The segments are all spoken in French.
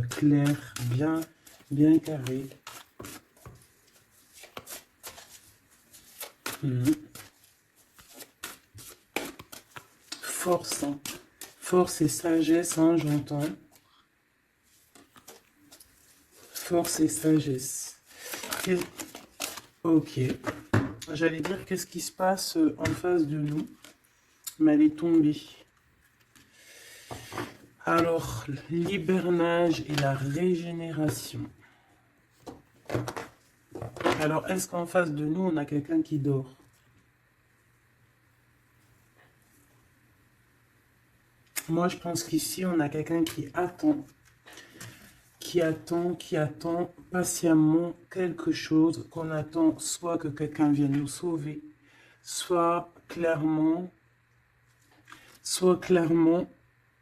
clair, bien carré. Mhm. Force, hein. Force et sagesse, hein, j'entends. Force et sagesse. Ok. J'allais dire qu'est-ce qui se passe en face de nous, mais elle est tombée. Alors, l'hibernage et la régénération. Alors, est-ce qu'en face de nous, on a quelqu'un qui dort? Moi, je pense qu'ici, on a quelqu'un qui attend patiemment quelque chose, qu'on attend soit que quelqu'un vienne nous sauver, soit clairement,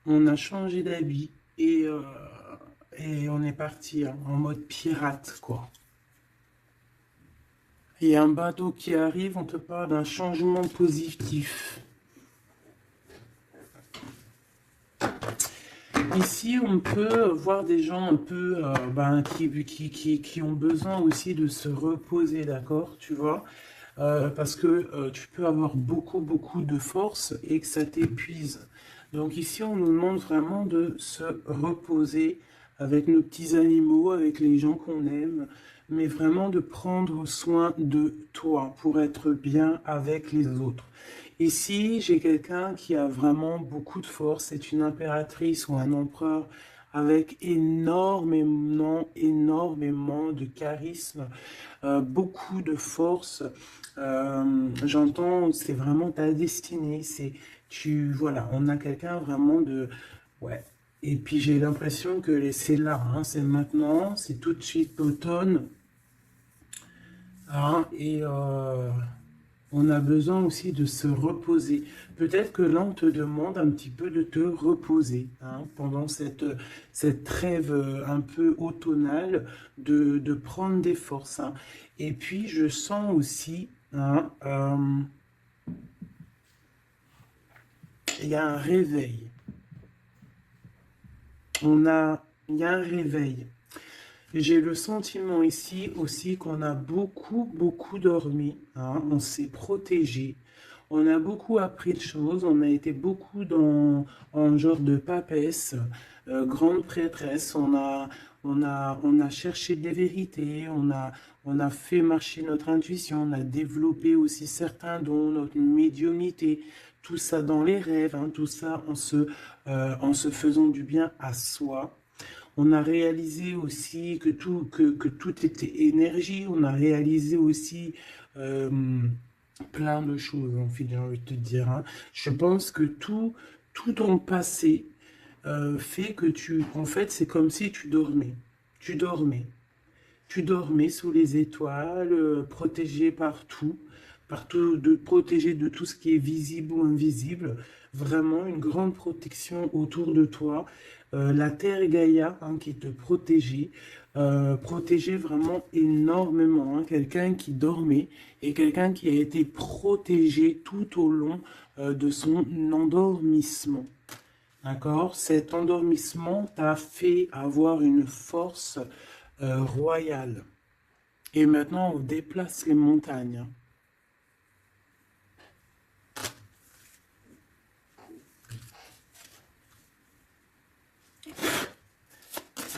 on a changé d'habit et on est parti hein, en mode pirate, quoi. Il y a un bateau qui arrive, on te parle d'un changement positif. Ici, on peut voir des gens un peu qui ont besoin aussi de se reposer, d'accord, tu vois, parce que tu peux avoir beaucoup de force et que ça t'épuise. Donc ici, on nous demande vraiment de se reposer avec nos petits animaux, avec les gens qu'on aime, mais vraiment de prendre soin de toi pour être bien avec les autres. Ici, j'ai quelqu'un qui a vraiment beaucoup de force. C'est une impératrice ou un empereur avec énormément de charisme, beaucoup de force. J'entends, c'est vraiment ta destinée. Voilà, on a quelqu'un vraiment ouais. Et puis j'ai l'impression que c'est là, hein, c'est maintenant, c'est tout de suite l'automne, hein, et on a besoin aussi de se reposer. Peut-être que là, on te demande un petit peu de te reposer hein, pendant cette trêve un peu automnale, de prendre des forces. Hein. Et puis, je sens aussi, hein, il y a un réveil. Il y a un réveil. J'ai le sentiment ici aussi qu'on a beaucoup dormi, hein, on s'est protégé, on a beaucoup appris de choses, on a été beaucoup en genre de papesse, grande prêtresse, on a cherché des vérités, on a fait marcher notre intuition, on a développé aussi certains dons, notre médiumnité, tout ça dans les rêves, hein, tout ça en se faisant du bien à soi. On a réalisé aussi que tout était énergie. On a réalisé aussi euh, plein de choses, en fait, j'ai envie de te dire. Hein. Je pense que tout ton passé fait que en fait, c'est comme si tu dormais. Tu dormais. Tu dormais sous les étoiles, protégé protégé de tout ce qui est visible ou invisible. Vraiment une grande protection autour de toi. La Terre Gaïa hein, qui te protégeait, protégeait vraiment énormément. Hein. Quelqu'un qui dormait et quelqu'un qui a été protégé tout au long de son endormissement. D'accord? Cet endormissement t'a fait avoir une force royale. Et maintenant, on déplace les montagnes.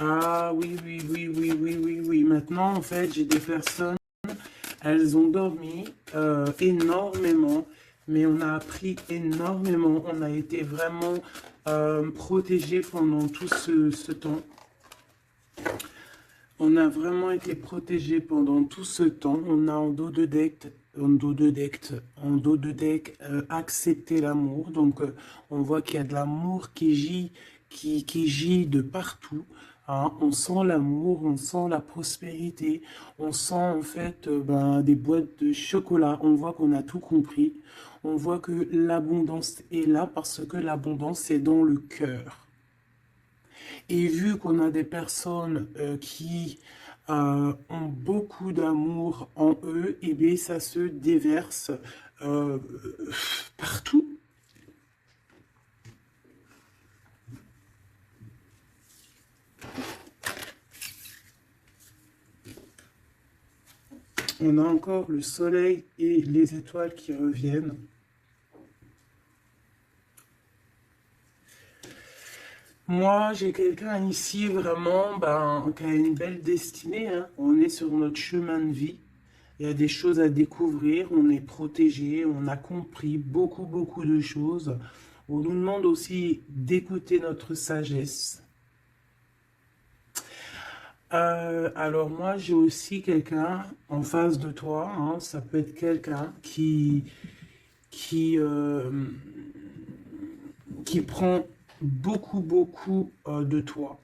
Ah oui. Maintenant, en fait, j'ai des personnes, elles ont dormi énormément, mais on a appris énormément. On a été vraiment protégés pendant tout ce temps. On a vraiment été protégés pendant tout ce temps. On a en dos de deck accepté l'amour. Donc, on voit qu'il y a de l'amour qui gît de partout. Hein. On sent l'amour, on sent la prospérité, on sent en fait des boîtes de chocolat. On voit qu'on a tout compris. On voit que l'abondance est là parce que l'abondance est dans le cœur. Et vu qu'on a des personnes qui ont beaucoup d'amour en eux, et bien ça se déverse euh, partout. On a encore le soleil et les étoiles qui reviennent. Moi, j'ai quelqu'un ici vraiment qui a une belle destinée, hein. On est sur notre chemin de vie. Il y a des choses à découvrir. On est protégé. On a compris beaucoup, beaucoup de choses. On nous demande aussi d'écouter notre sagesse. Alors moi, j'ai aussi quelqu'un en face de toi, hein. Ça peut être quelqu'un qui qui prend beaucoup, beaucoup de toi,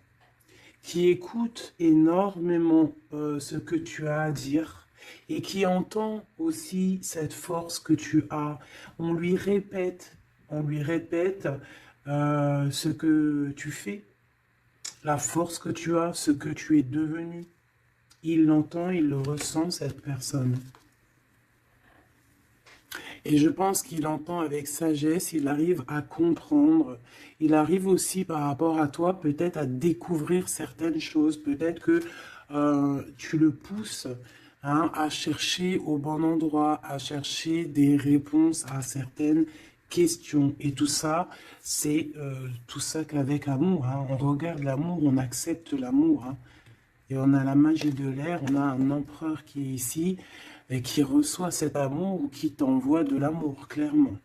qui écoute énormément ce que tu as à dire et qui entend aussi cette force que tu as. On lui répète ce que tu fais, la force que tu as, ce que tu es devenu. Il l'entend, il le ressent, cette personne. Et je pense qu'il entend avec sagesse, il arrive à comprendre, il arrive aussi par rapport à toi peut-être à découvrir certaines choses, peut-être que tu le pousses, hein, à chercher au bon endroit, à chercher des réponses à certaines questions. Et tout ça, c'est tout ça qu'avec amour, hein. On regarde l'amour, on accepte l'amour, hein. Et on a la magie de l'air, on a un empereur qui est ici et qui reçoit cet amour ou qui t'envoie de l'amour, clairement.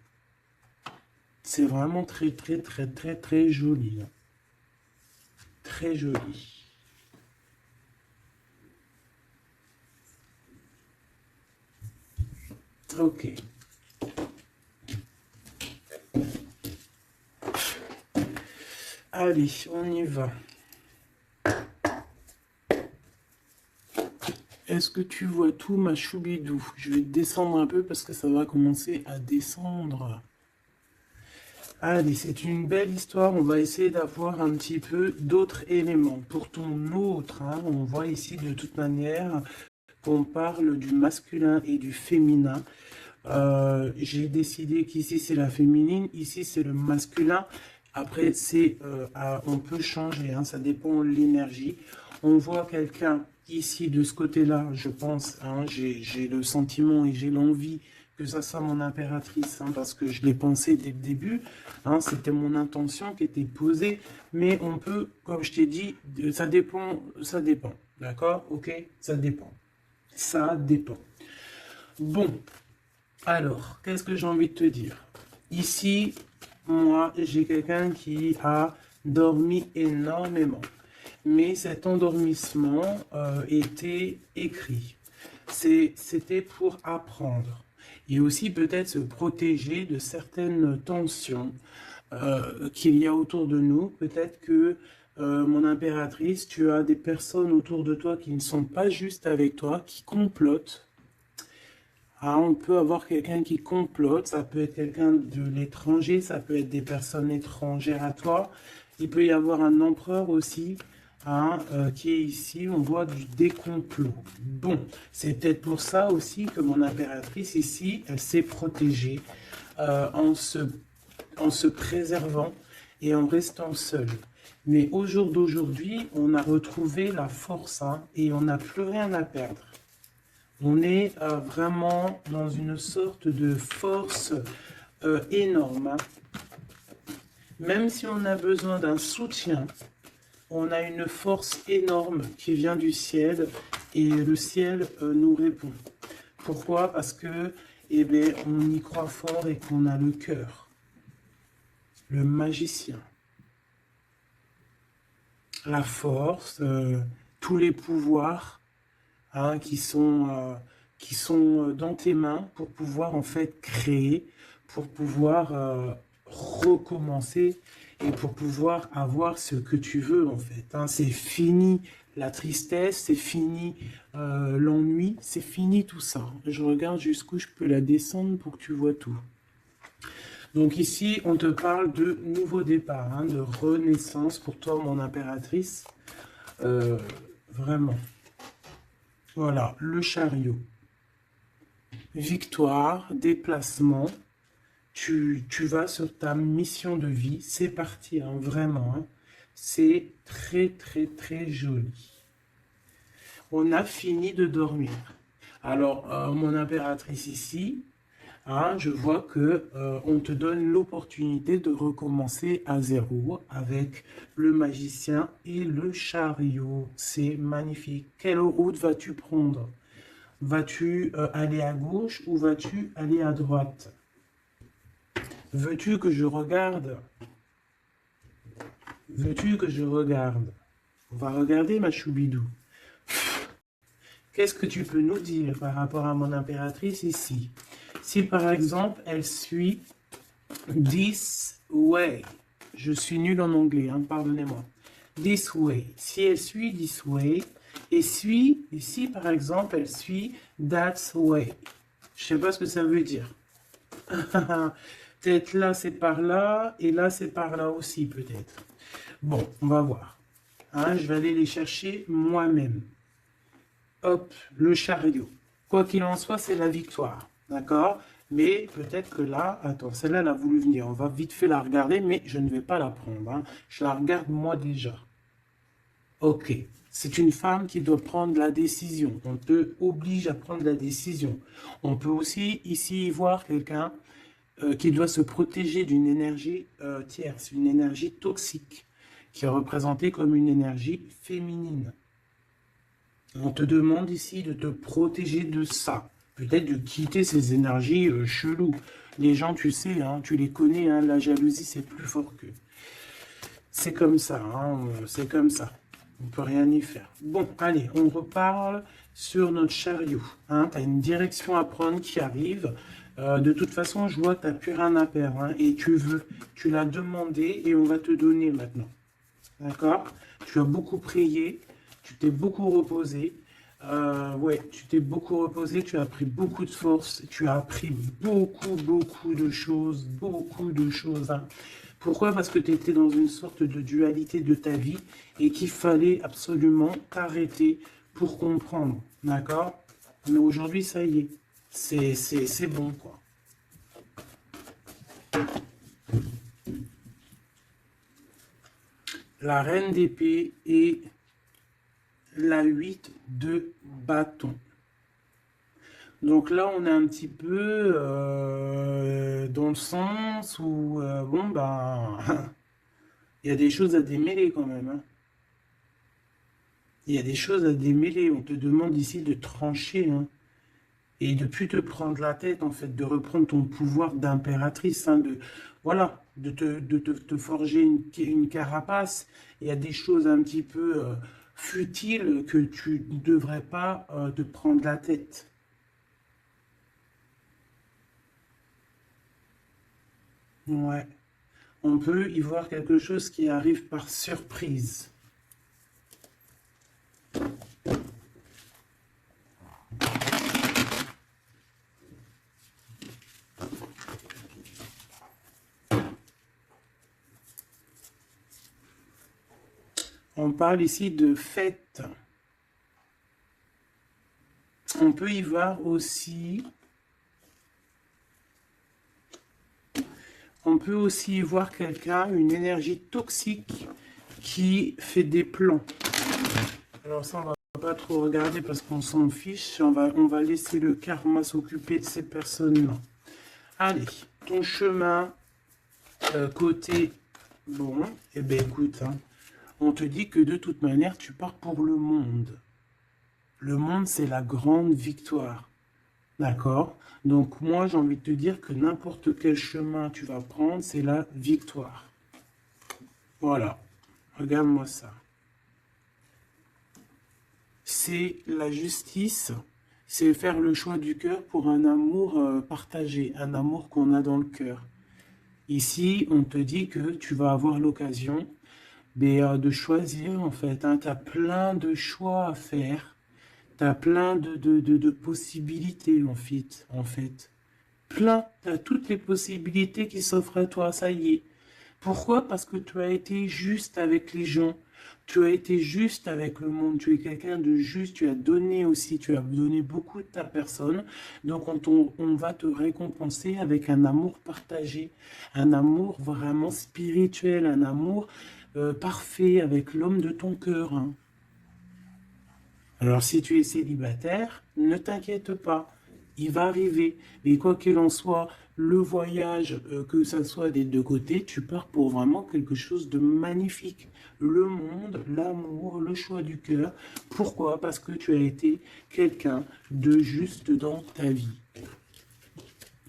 C'est vraiment très, très, très, très, très joli, hein. Très joli. Ok. Allez, on y va. Est-ce que tu vois tout, ma choubidou? Je vais descendre un peu parce que ça va commencer à descendre. Allez, c'est une belle histoire. On va essayer d'avoir un petit peu d'autres éléments. Pour ton autre, hein, on voit ici de toute manière qu'on parle du masculin et du féminin. J'ai décidé qu'ici c'est la féminine, ici c'est le masculin. Après, on peut changer, hein, ça dépend de l'énergie. On voit quelqu'un ici de ce côté-là, je pense, hein, j'ai le sentiment et j'ai l'envie que ça soit mon impératrice, hein, parce que je l'ai pensé dès le début, hein, c'était mon intention qui était posée, mais on peut, comme je t'ai dit, ça dépend, d'accord, ok, ça dépend, ça dépend. Bon, alors, qu'est-ce que j'ai envie de te dire? Ici, moi, j'ai quelqu'un qui a dormi énormément. Mais cet endormissement était écrit. C'était pour apprendre. Et aussi peut-être se protéger de certaines tensions qu'il y a autour de nous. Peut-être que, mon impératrice, tu as des personnes autour de toi qui ne sont pas juste avec toi, qui complotent. Ah, on peut avoir quelqu'un qui complote, ça peut être quelqu'un de l'étranger, ça peut être des personnes étrangères à toi. Il peut y avoir un empereur aussi, hein, qui est ici, on voit des complots. Bon, c'est peut-être pour ça aussi que mon impératrice ici, elle s'est protégée en se préservant et en restant seule. Mais au jour d'aujourd'hui, on a retrouvé la force, hein, et on n'a plus rien à perdre. On est vraiment dans une sorte de force énorme, hein. Même si on a besoin d'un soutien, on a une force énorme qui vient du ciel et le ciel nous répond. Pourquoi? Parce que, eh bien, on y croit fort et qu'on a le cœur. Le magicien. La force, tous les pouvoirs, hein, qui sont dans tes mains pour pouvoir en fait créer, pour pouvoir recommencer et pour pouvoir avoir ce que tu veux en fait, hein. C'est fini la tristesse, c'est fini l'ennui, c'est fini tout ça. Je regarde jusqu'où je peux la descendre pour que tu vois tout. Donc ici, on te parle de nouveau départ, hein, de renaissance pour toi, mon impératrice. Vraiment. Voilà, le chariot. Victoire, déplacement. Tu vas sur ta mission de vie. C'est parti, hein, vraiment, hein. C'est très, très, très joli. On a fini de dormir. Alors, mon impératrice ici, hein, je vois que on te donne l'opportunité de recommencer à zéro avec le magicien et le chariot. C'est magnifique. Quelle route vas-tu prendre? Vas-tu aller à gauche ou vas-tu aller à droite? Veux-tu que je regarde? Veux-tu que je regarde? On va regarder ma choubidou. Qu'est-ce que tu peux nous dire par rapport à mon impératrice ici? Si par exemple elle suit this way, je suis nul en anglais, hein, pardonnez-moi. This way, si elle suit this way, et si par exemple elle suit that way, je sais pas ce que ça veut dire. Peut-être là c'est par là, et là c'est par là aussi peut-être. Bon, on va voir. Hein, je vais aller les chercher moi-même. Hop, le chariot. Quoi qu'il en soit, c'est la victoire. D'accord? Mais peut-être que là, attends, celle-là, elle a voulu venir. On va vite fait la regarder, mais je ne vais pas la prendre. Hein. Je la regarde moi déjà. Ok. C'est une femme qui doit prendre la décision. On te oblige à prendre la décision. On peut aussi ici voir quelqu'un qui doit se protéger d'une énergie tierce, une énergie toxique, qui est représentée comme une énergie féminine. On te demande ici de te protéger de ça. Peut-être de quitter ces énergies cheloues. Les gens, tu sais, hein, tu les connais, hein, la jalousie, c'est plus fort qu'eux. C'est comme ça, hein, c'est comme ça. On ne peut rien y faire. Bon, allez, on reparle sur notre chariot. Hein, tu as une direction à prendre qui arrive. De toute façon, je vois que tu n'as plus rien à perdre. Hein, et tu l'as demandé et on va te donner maintenant. D'accord? Tu as beaucoup prié. Tu t'es beaucoup reposé. Ouais, tu t'es beaucoup reposé, tu as pris beaucoup de force, tu as appris beaucoup de choses, hein. Pourquoi? Parce que tu étais dans une sorte de dualité de ta vie et qu'il fallait absolument t'arrêter pour comprendre, d'accord? Mais aujourd'hui, ça y est, c'est bon, quoi. La reine d'épée et la 8 de bâton. Donc là, on est un petit peu dans le sens où, bon, ben, il y a des choses à démêler quand même. Hein. Il y a des choses à démêler. On te demande ici de trancher. Hein, et de plus te prendre la tête, en fait, de reprendre ton pouvoir d'impératrice. Hein, voilà, de te forger une carapace. Il y a des choses un petit peu futiles que tu ne devrais pas te prendre la tête. Ouais. On peut y voir quelque chose qui arrive par surprise. On parle ici de fête. On peut y voir aussi... On peut aussi y voir quelqu'un, une énergie toxique qui fait des plans. Alors ça, on va pas trop regarder parce qu'on s'en fiche. On va laisser le karma s'occuper de ces personnes-là. Allez, ton chemin côté... Bon, eh bien écoute, hein, on te dit que de toute manière, tu pars pour le monde. Le monde, c'est la grande victoire. D'accord? Donc moi, j'ai envie de te dire que n'importe quel chemin tu vas prendre, c'est la victoire. Voilà. Regarde-moi ça. C'est la justice, c'est faire le choix du cœur pour un amour partagé, un amour qu'on a dans le cœur. Ici, on te dit que tu vas avoir l'occasion de choisir, en fait. Hein, tu as plein de choix à faire. Tu as plein de possibilités, en fait. Plein. Tu as toutes les possibilités qui s'offrent à toi, ça y est. Pourquoi? Parce que tu as été juste avec les gens. Tu as été juste avec le monde. Tu es quelqu'un de juste. Tu as donné aussi. Tu as donné beaucoup de ta personne. Donc, on va te récompenser avec un amour partagé. Un amour vraiment spirituel. Un amour parfait avec l'homme de ton cœur, hein. Alors, si tu es célibataire, ne t'inquiète pas, il va arriver. Mais quoi qu'il en soit, le voyage, que ça soit des deux côtés, tu pars pour vraiment quelque chose de magnifique. Le monde, l'amour, le choix du cœur. Pourquoi? Parce que tu as été quelqu'un de juste dans ta vie.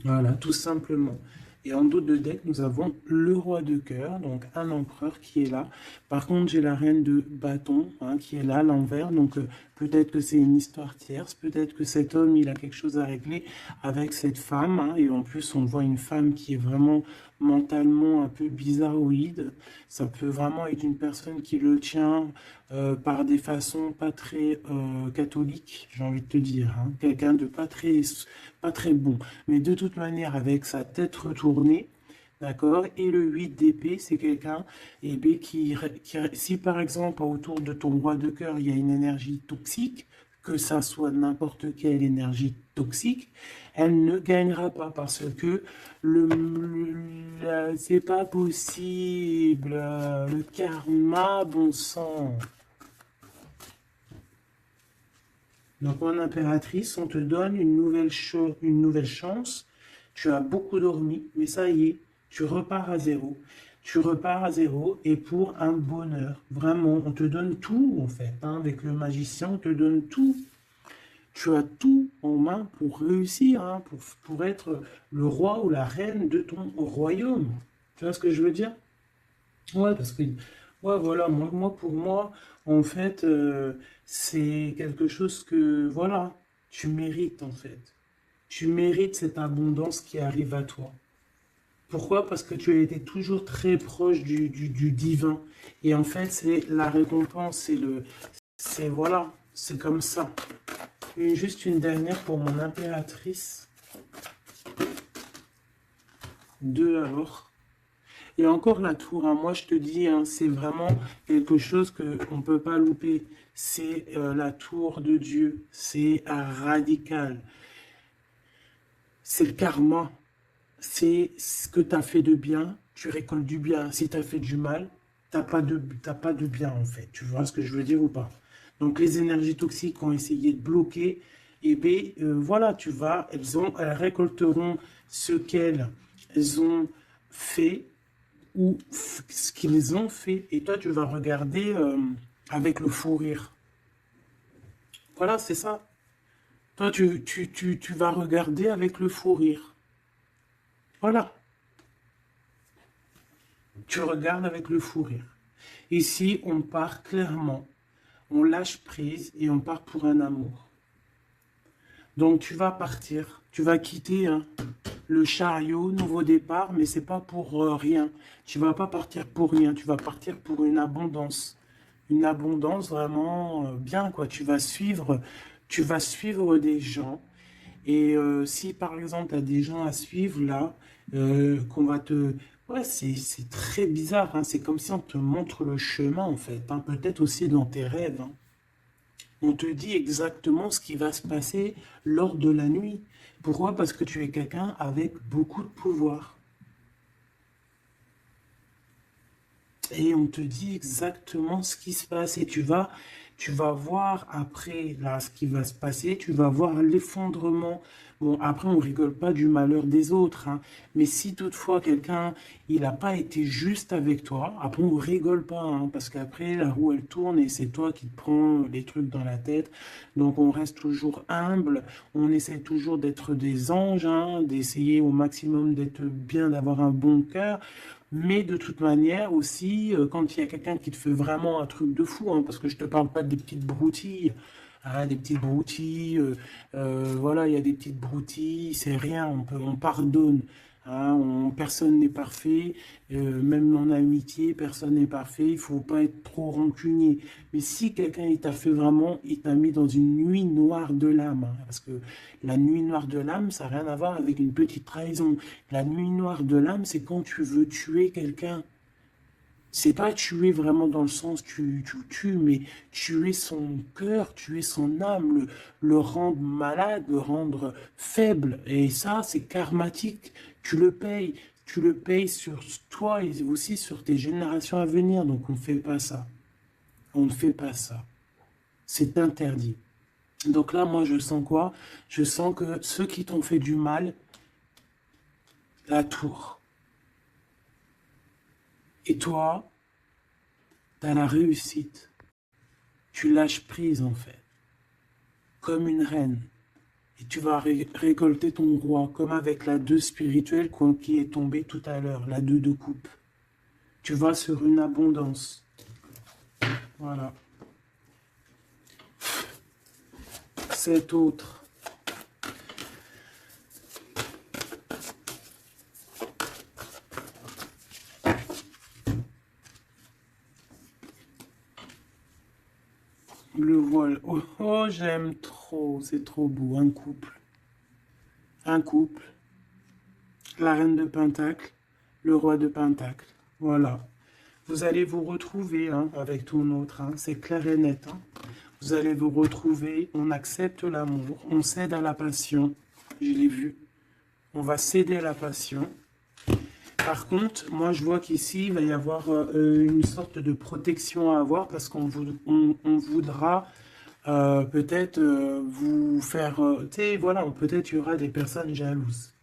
Voilà, tout simplement. Et en dos de deck, nous avons le roi de cœur, donc un empereur qui est là. Par contre, j'ai la reine de bâton, hein, qui est là, à l'envers. Donc, peut-être que c'est une histoire tierce. Peut-être que cet homme, il a quelque chose à régler avec cette femme, hein. Et en plus, on voit une femme qui est vraiment mentalement un peu bizarroïde. Ça peut vraiment être une personne qui le tient par des façons pas très catholiques, j'ai envie de te dire, hein. Quelqu'un de pas très bon. Mais de toute manière, avec sa tête retournée, d'accord, et le 8 d'épée, c'est quelqu'un eh bien, si par exemple autour de ton roi de cœur, il y a une énergie toxique, que ça soit n'importe quelle énergie toxique, elle ne gagnera pas parce que c'est pas possible. Le karma, bon sang. Donc, mon impératrice, on te donne une nouvelle chance. Tu as beaucoup dormi, mais ça y est, tu repars à zéro. Tu repars à zéro et pour un bonheur. Vraiment, on te donne tout en fait, hein. Avec le magicien, on te donne tout. Tu as tout en main pour réussir, hein, pour être le roi ou la reine de ton royaume. Tu vois ce que je veux dire? Ouais, parce que, ouais, voilà, pour moi, en fait, c'est quelque chose que, voilà, tu mérites, en fait. Tu mérites cette abondance qui arrive à toi. Pourquoi? Parce que tu as été toujours très proche du divin. Et en fait, c'est la récompense, voilà, c'est comme ça. Juste une dernière pour mon impératrice. Deux alors. Et encore la tour, hein, moi je te dis, hein, c'est vraiment quelque chose qu'on ne peut pas louper. C'est la tour de Dieu. C'est radical. C'est le karma. C'est ce que tu as fait de bien, tu récoltes du bien. Si tu as fait du mal, t'as pas de bien en fait. Tu vois ce que je veux dire ou pas? Donc les énergies toxiques ont essayé de bloquer. Et bien voilà, elles récolteront ce qu'elles ont fait ou ce qu'ils ont fait, et toi tu vas regarder avec le fou rire. Voilà, c'est ça. Toi tu vas regarder avec le fou rire. Voilà, tu regardes avec le fou rire. Ici, on part clairement, on lâche prise et on part pour un amour. Donc tu vas partir, tu vas quitter, hein, le chariot, nouveau départ, mais c'est pas pour rien. Tu vas pas partir pour rien, tu vas partir pour une abondance. Une abondance vraiment bien, quoi. Tu vas suivre des gens. Et si par exemple tu as des gens à suivre là, qu'on va te... Ouais, c'est très bizarre, hein. C'est comme si on te montre le chemin en fait, hein. Peut-être aussi dans tes rêves, hein. On te dit exactement ce qui va se passer lors de la nuit. Pourquoi? Parce que tu es quelqu'un avec beaucoup de pouvoir. Et on te dit exactement ce qui se passe. Et tu vas voir après là ce qui va se passer. Tu vas voir l'effondrement. Bon, après, on rigole pas du malheur des autres, hein. Mais si toutefois quelqu'un, il n'a pas été juste avec toi, après, on rigole pas, hein, parce qu'après, la roue, elle tourne et c'est toi qui te prends les trucs dans la tête. Donc, on reste toujours humble. On essaie toujours d'être des anges, hein, d'essayer au maximum d'être bien, d'avoir un bon cœur. Mais de toute manière aussi, quand il y a quelqu'un qui te fait vraiment un truc de fou, hein, parce que je te parle pas des petites broutilles, hein, des petites broutilles, voilà, il y a des petites broutilles, c'est rien, on pardonne, hein, personne n'est parfait, même en amitié, personne n'est parfait, il faut pas être trop rancunier. Mais si quelqu'un il t'a fait vraiment, il t'a mis dans une nuit noire de l'âme, hein, parce que la nuit noire de l'âme, ça n'a rien à voir avec une petite trahison. La nuit noire de l'âme, c'est quand tu veux tuer quelqu'un. C'est pas tuer vraiment dans le sens tu tues, mais tuer son cœur, tuer son âme, le rendre malade, le rendre faible. Et ça, c'est karmatique. Tu le payes. tu le payes sur toi et aussi sur tes générations à venir. Donc on ne fait pas ça. On ne fait pas ça. C'est interdit. Donc là, moi, je sens quoi? Je sens que ceux qui t'ont fait du mal, la tour. Et toi, tu as la réussite. Tu lâches prise, en fait. Comme une reine. Et tu vas récolter ton roi, comme avec la 2 spirituelle qui est tombée tout à l'heure, la 2 de coupe. Tu vas sur une abondance. Voilà. Cet autre. Le voile. Oh, oh, j'aime trop. C'est trop beau. Un couple. Un couple. La reine de Pentacle. Le roi de Pentacle. Voilà. Vous allez vous retrouver hein, avec ton autre. Hein. C'est clair et net. Hein. Vous allez vous retrouver. On accepte l'amour. On cède à la passion. Je l'ai vu. On va céder à la passion. Par contre, moi je vois qu'ici, il va y avoir une sorte de protection à avoir parce qu'on on voudra peut-être vous faire... tu sais, voilà, peut-être il y aura des personnes jalouses.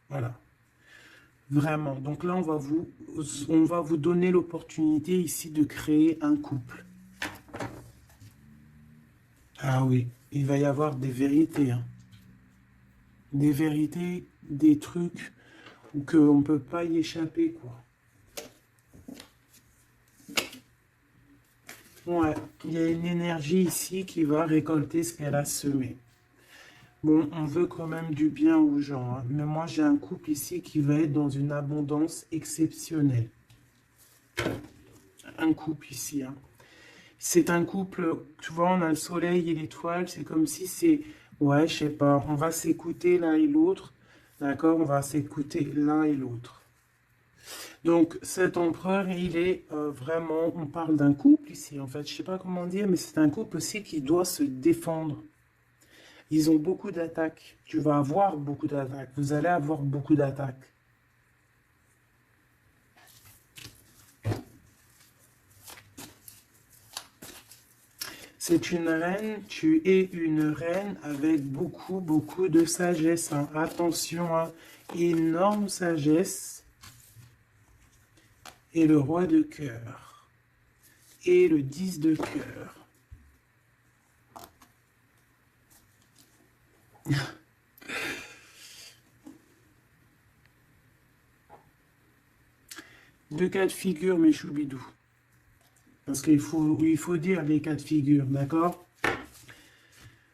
Voilà, vraiment. Donc là, on va vous donner l'opportunité ici de créer un couple. Ah oui, il va y avoir des vérités. Hein. Des vérités, des trucs qu'on ne peut pas y échapper, quoi. Ouais, il y a une énergie ici qui va récolter ce qu'elle a semé. Bon, on veut quand même du bien aux gens, hein, mais moi j'ai un couple ici qui va être dans une abondance exceptionnelle. Un couple ici, hein. C'est un couple, tu vois, on a le soleil et l'étoile, c'est comme si c'est, ouais, je sais pas, on va s'écouter l'un et l'autre, d'accord, on va s'écouter l'un et l'autre. Donc cet empereur, il est vraiment, on parle d'un couple ici, en fait, je sais pas comment dire, mais c'est un couple aussi qui doit se défendre. Ils ont beaucoup d'attaques, tu vas avoir beaucoup d'attaques, vous allez avoir beaucoup d'attaques. C'est une reine, tu es une reine avec beaucoup, beaucoup de sagesse. Hein. Attention, hein. Énorme sagesse. Et le roi de cœur. Et le 10 de cœur. Deux cas de figure, mes choubidous. Parce qu'il faut dire les cas de figure, d'accord?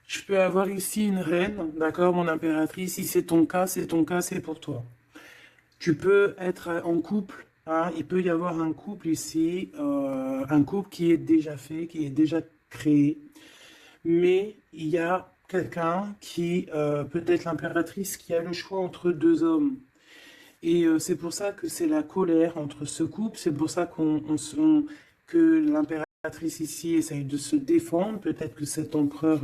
Je peux avoir ici une reine, d'accord, mon impératrice. Si c'est ton cas, c'est ton cas, c'est pour toi. Tu peux être en couple. Hein, il peut y avoir un couple ici, un couple qui est déjà fait, qui est déjà créé. Mais il y a quelqu'un qui, peut-être l'impératrice, qui a le choix entre deux hommes. Et c'est pour ça que c'est la colère entre ce couple. C'est pour ça que l'impératrice ici essaye de se défendre. Peut-être que cet empereur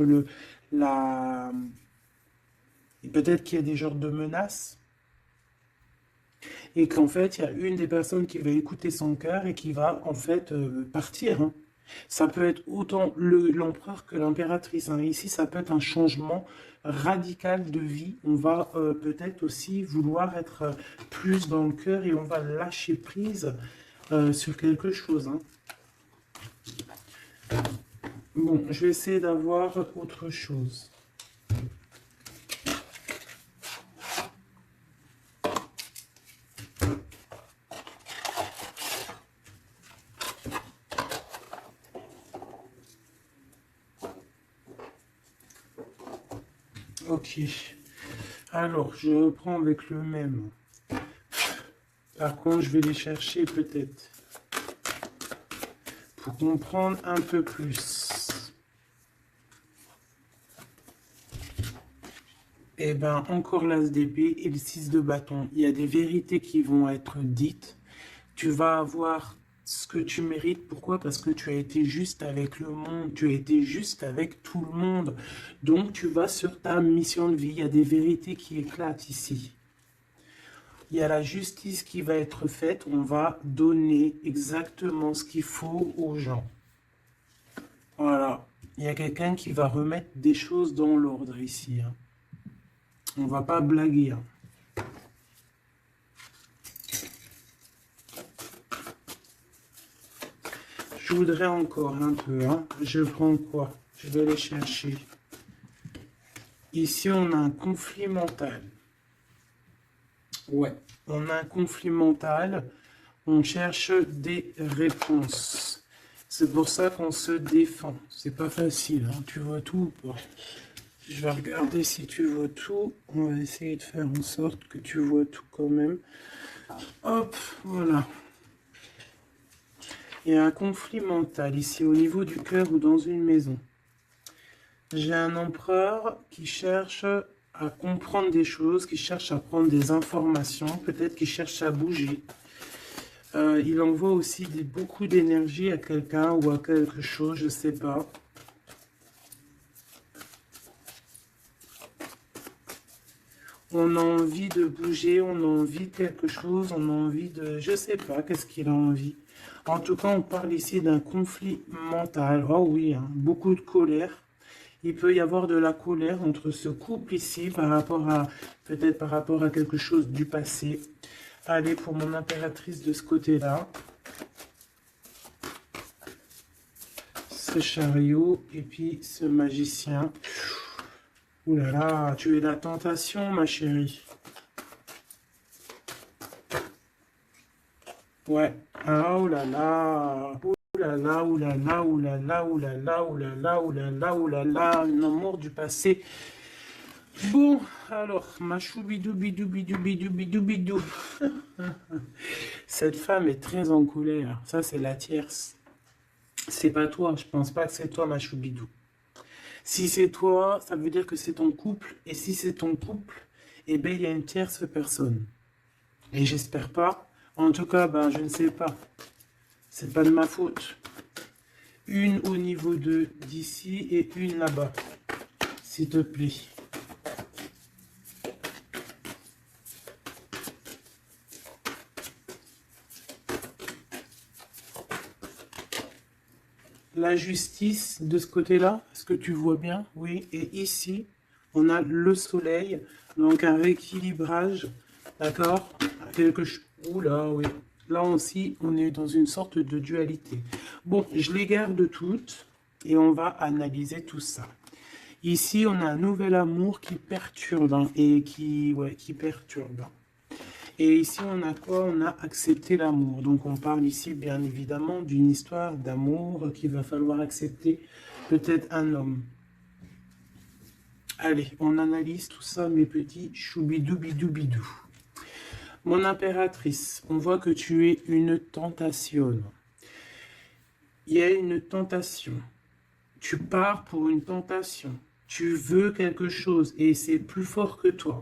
la... Peut-être qu'il y a des genres de menaces. Et qu'en fait, il y a une des personnes qui va écouter son cœur et qui va en fait partir. Hein. Ça peut être autant l'empereur que l'impératrice. Hein. Ici, ça peut être un changement radical de vie. On va peut-être aussi vouloir être plus dans le cœur et on va lâcher prise sur quelque chose. Hein. Bon, je vais essayer d'avoir autre chose. Ok. Alors, je reprends avec le même. Par contre, je vais les chercher peut-être. Pour comprendre un peu plus. Eh bien, encore l'as d'épée et le 6 de bâton. Il y a des vérités qui vont être dites. Tu vas avoir ce que tu mérites. Pourquoi? Parce que tu as été juste avec le monde. Tu as été juste avec tout le monde. Donc, tu vas sur ta mission de vie. Il y a des vérités qui éclatent ici. Il y a la justice qui va être faite. On va donner exactement ce qu'il faut aux gens. Voilà. Il y a quelqu'un qui va remettre des choses dans l'ordre ici. Hein. On va pas blaguer. Hein. Je voudrais encore un peu. Hein. Je prends quoi? Je vais aller chercher. Ici, on a un conflit mental. Ouais, on a un conflit mental. On cherche des réponses. C'est pour ça qu'on se défend. C'est pas facile. Hein. Tu vois tout ou pas? Je vais regarder si tu vois tout. On va essayer de faire en sorte que tu vois tout quand même. Hop, voilà. Il y a un conflit mental ici au niveau du cœur ou dans une maison. J'ai un empereur qui cherche à comprendre des choses, qui cherche à prendre des informations, peut-être qu'il cherche à bouger. Il envoie aussi beaucoup d'énergie à quelqu'un ou à quelque chose, je ne sais pas. On a envie de bouger, on a envie de quelque chose, on a envie de... Je ne sais pas, qu'est-ce qu'il a envie. En tout cas, on parle ici d'un conflit mental. Oh oui, hein, beaucoup de colère. Il peut y avoir de la colère entre ce couple ici par rapport à... Peut-être par rapport à quelque chose du passé. Allez, pour mon impératrice de ce côté-là. Ce chariot et puis ce magicien. Ouh là là, tu es la tentation, ma chérie. Ouais. Ah, oh là là. Ouh là là, ouh là là, ouh là là, ouh là là, ouh là là, ouh là là, ouh là là. Un amour du passé. Bon, alors, ma choubidou, bidou, bidou, bidou, bidou, bidou. Cette femme est très en colère. Ça, c'est la tierce. C'est pas toi. Je pense pas que c'est toi, ma choubidou. Si c'est toi, ça veut dire que c'est ton couple. Et si c'est ton couple, eh bien, il y a une tierce personne. Et j'espère pas. En tout cas, ben, je ne sais pas. C'est pas de ma faute. Une au niveau de d'ici et une là-bas. S'il te plaît. La justice de ce côté-là, est-ce que tu vois bien? Oui. Et ici, on a le soleil. Donc un rééquilibrage. D'accord? Quelque chose. Oula, oui. Là aussi, on est dans une sorte de dualité. Bon, je les garde toutes et on va analyser tout ça. Ici, on a un nouvel amour qui perturbe hein, et qui perturbe. Et ici, on a quoi? On a accepté l'amour. Donc, on parle ici, bien évidemment, d'une histoire d'amour qu'il va falloir accepter. Peut-être un homme. Allez, on analyse tout ça, mes petits choubidou-bidou-bidou. Mon impératrice, on voit que tu es une tentation. Il y a une tentation. Tu pars pour une tentation. Tu veux quelque chose et c'est plus fort que toi.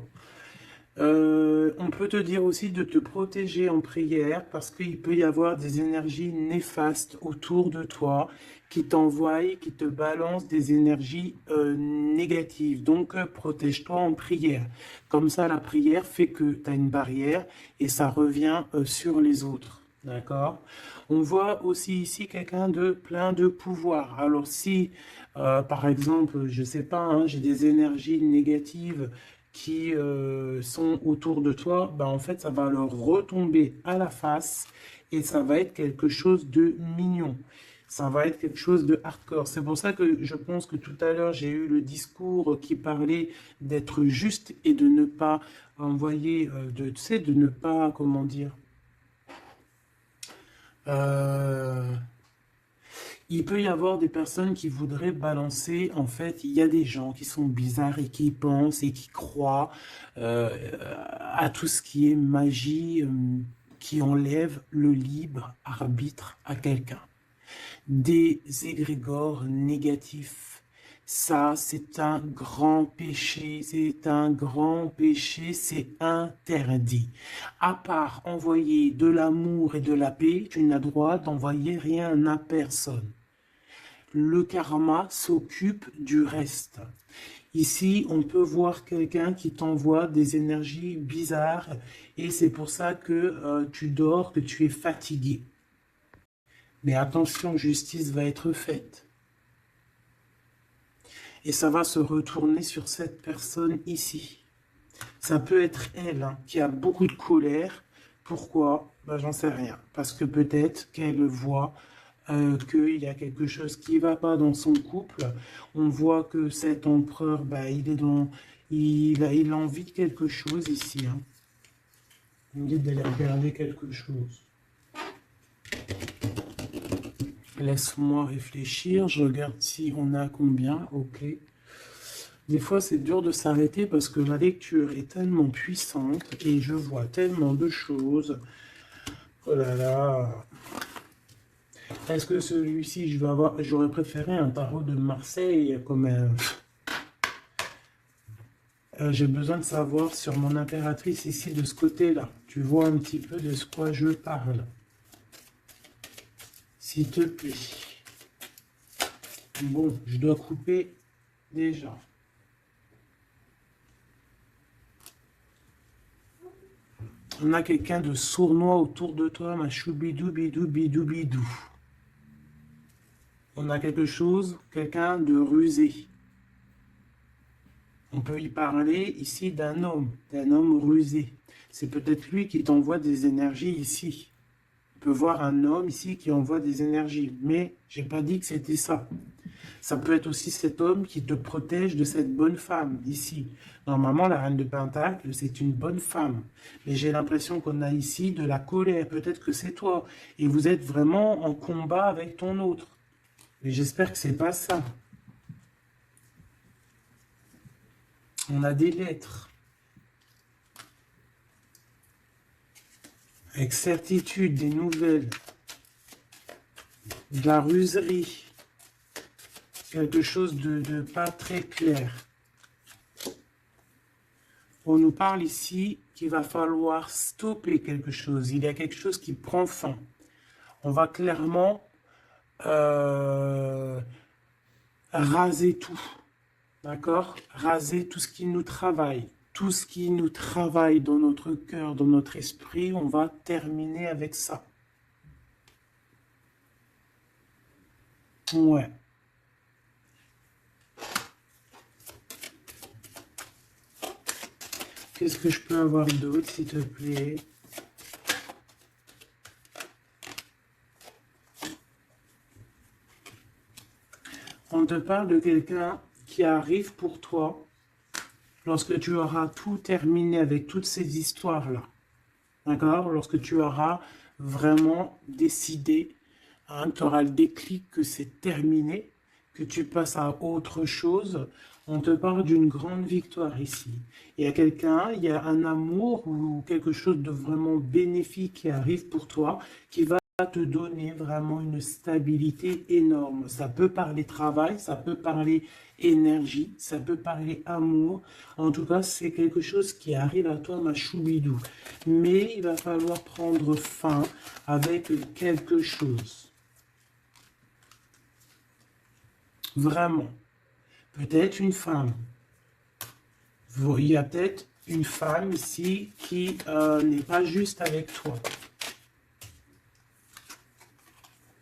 On peut te dire aussi de te protéger en prière parce qu'il peut y avoir des énergies néfastes autour de toi qui t'envoient, qui te balancent des énergies négatives. Donc, protège-toi en prière. Comme ça, la prière fait que tu as une barrière et ça revient sur les autres. D'accord? On voit aussi ici quelqu'un de plein de pouvoir. Alors, si, par exemple, je sais pas, hein, j'ai des énergies négatives qui sont autour de toi, ben en fait, ça va leur retomber à la face et ça va être quelque chose de mignon. Ça va être quelque chose de hardcore. C'est pour ça que je pense que tout à l'heure, j'ai eu le discours qui parlait d'être juste et de ne pas envoyer, tu sais, de ne pas, comment dire, euh, il peut y avoir des personnes qui voudraient balancer, en fait, il y a des gens qui sont bizarres et qui pensent et qui croient euh, à tout ce qui est magie, qui enlève le libre arbitre à quelqu'un. Des égrégores négatifs. Ça, c'est un grand péché, c'est un grand péché, c'est interdit. À part envoyer de l'amour et de la paix, tu n'as droit d'envoyer rien à personne. le karma s'occupe du reste. Ici, on peut voir quelqu'un qui t'envoie des énergies bizarres et c'est pour ça que tu dors, que tu es fatigué. Mais attention, justice va être faite. Et ça va se retourner sur cette personne ici. Ça peut être elle hein, qui a beaucoup de colère. Pourquoi? Ben, j'en sais rien. Parce que peut-être qu'elle voit qu'il y a quelque chose qui ne va pas dans son couple. On voit que cet empereur, ben, il a envie de quelque chose ici. Hein. Il me dit d'aller regarder quelque chose. Laisse-moi réfléchir. Je regarde si on a combien. Ok. Des fois, c'est dur de s'arrêter parce que la lecture est tellement puissante et je vois tellement de choses. Oh là là. Est-ce que celui-ci, j'aurais préféré un tarot de Marseille comme un... j'ai besoin de savoir sur mon impératrice ici de ce côté-là. Tu vois un petit peu de ce quoi je parle. S'il te plaît. Bon, je dois couper déjà. On a quelqu'un de sournois autour de toi, ma choubidou, bidou, bidou, bidou. On a quelque chose, quelqu'un de rusé. On peut y parler ici d'un homme rusé. C'est peut-être lui qui t'envoie des énergies ici. On peut voir un homme ici qui envoie des énergies, mais j'ai pas dit que c'était ça. Ça peut être aussi cet homme qui te protège de cette bonne femme ici. Normalement, la reine de Pentacle, c'est une bonne femme. Mais j'ai l'impression qu'on a ici de la colère. Peut-être que c'est toi. Et vous êtes vraiment en combat avec ton autre. Mais j'espère que c'est pas ça. On a des lettres. Avec certitude, des nouvelles. De la ruserie. Quelque chose de pas très clair. On nous parle ici qu'il va falloir stopper quelque chose. Il y a quelque chose qui prend fin. On va clairement raser tout. D'accord? Raser tout ce qui nous travaille. Tout ce qui nous travaille dans notre cœur, dans notre esprit, on va terminer avec ça. Ouais. Qu'est-ce que je peux avoir d'autre, s'il te plaît? On te parle de quelqu'un qui arrive pour toi lorsque tu auras tout terminé avec toutes ces histoires-là. D'accord? Lorsque tu auras vraiment décidé, hein, tu auras le déclic que c'est terminé, que tu passes à autre chose. On te parle d'une grande victoire ici. Il y a quelqu'un, il y a un amour ou quelque chose de vraiment bénéfique qui arrive pour toi, qui va te donner vraiment une stabilité énorme. Ça peut parler travail, ça peut parler énergie, ça peut parler amour. En tout cas, c'est quelque chose qui arrive à toi, ma choubidou. Mais il va falloir prendre fin avec quelque chose. Vraiment. Peut-être une femme. Il y a peut-être une femme ici qui n'est pas juste avec toi.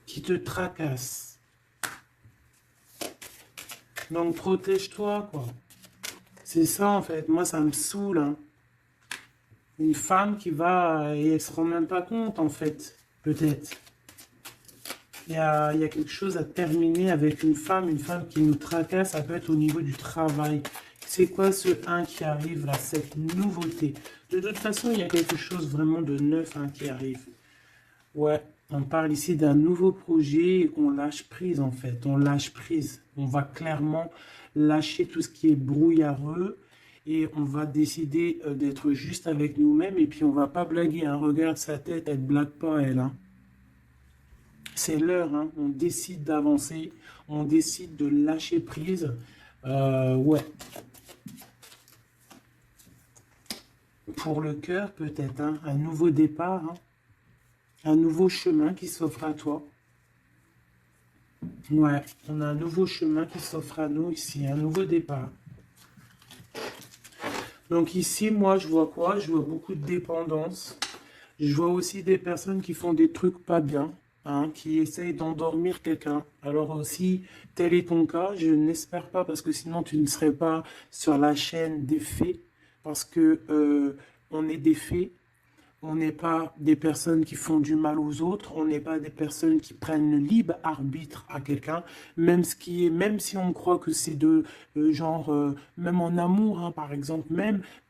Qui te tracasse. Donc protège-toi, quoi. C'est ça, en fait. Moi, ça me saoule. Hein. Une femme qui va... Et elle se rend même pas compte, en fait. Peut-être. Il y a quelque chose à terminer avec une femme qui nous tracasse. Ça peut être au niveau du travail. C'est quoi ce 1 qui arrive, là, cette nouveauté? De toute façon, il y a quelque chose vraiment de neuf hein, qui arrive. Ouais. On parle ici d'un nouveau projet, on lâche prise en fait, on lâche prise. On va clairement lâcher tout ce qui est brouillareux et on va décider d'être juste avec nous-mêmes et puis on va pas blaguer. Hein. Regarde sa tête, elle blague pas elle. Hein. C'est l'heure, hein. On décide d'avancer, on décide de lâcher prise. Ouais. Pour le cœur peut-être, hein, un nouveau départ. Hein. Un nouveau chemin qui s'offre à toi. Ouais, on a un nouveau chemin qui s'offre à nous ici, un nouveau départ. Donc ici, moi, je vois quoi? Je vois beaucoup de dépendance. Je vois aussi des personnes qui font des trucs pas bien, hein, qui essayent d'endormir quelqu'un. Alors aussi, tel est ton cas, je n'espère pas, parce que sinon tu ne serais pas sur la chaîne des faits, parce que on est des faits. On n'est pas des personnes qui font du mal aux autres, on n'est pas des personnes qui prennent le libre arbitre à quelqu'un, même si on croit que c'est de même en amour, hein, par exemple,